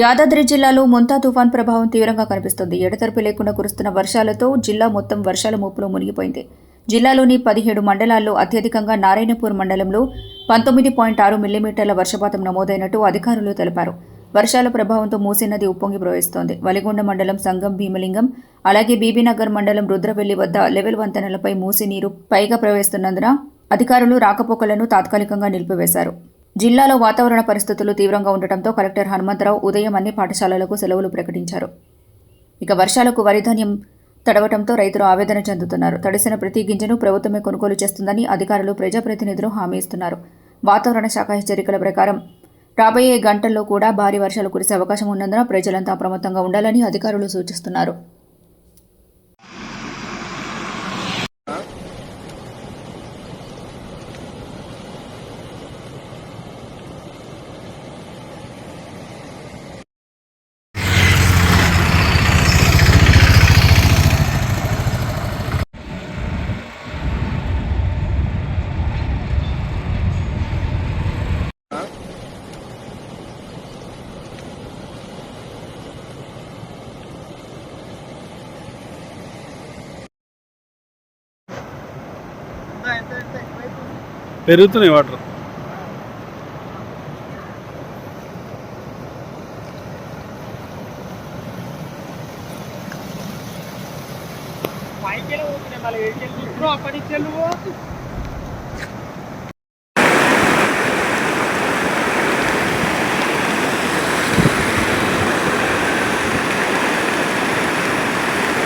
యాదాద్రి జిల్లాలో మొంతా తుఫాన్ ప్రభావం తీవ్రంగా కనిపిస్తుంది. ఎడతెరిపి లేకుండా కురుస్తున్న వర్షాలతో జిల్లా మొత్తం వర్షాల ముప్పులో మునిగిపోయింది. జిల్లాలోని 17 మండలాల్లో అత్యధికంగా నారాయణపూర్ మండలంలో 19.6 మిల్లీమీటర్ల వర్షపాతం నమోదైనట్టు అధికారులు తెలిపారు. వర్షాల ప్రభావంతో మూసీ నది ఉప్పొంగి ప్రవహిస్తోంది. వలిగొండ మండలం సంగం భీమలింగం, అలాగే బీబీనగర్ మండలం రుద్రవెల్లి వద్ద లెవెల్ వంతెనలపై మూసీ నీరు పైగా ప్రవహిస్తున్నందున అధికారులు రాకపోకలను తాత్కాలికంగా నిలిపివేశారు. జిల్లాలో వాతావరణ పరిస్థితులు తీవ్రంగా ఉండటంతో కలెక్టర్ హనుమంతరావు ఉదయం అన్ని పాఠశాలలకు సెలవులు ప్రకటించారు. ఇక వర్షాలకు వరిధాన్యం తడవటంతో రైతులు ఆవేదన చెందుతున్నారు. తడిసిన ప్రతి గింజను ప్రభుత్వమే కొనుగోలు చేస్తుందని అధికారులు, ప్రజాప్రతినిధులు హామీ ఇస్తున్నారు. వాతావరణ శాఖ హెచ్చరికల ప్రకారం రాబోయే గంటల్లో కూడా భారీ వర్షాలు కురిసే అవకాశం ఉన్నందున ప్రజలంతా అప్రమత్తంగా ఉండాలని అధికారులు సూచిస్తున్నారు. పెరుగుతున్నాయి వాటర్. పైకి వెళ్ళి మళ్ళీ అక్కడికి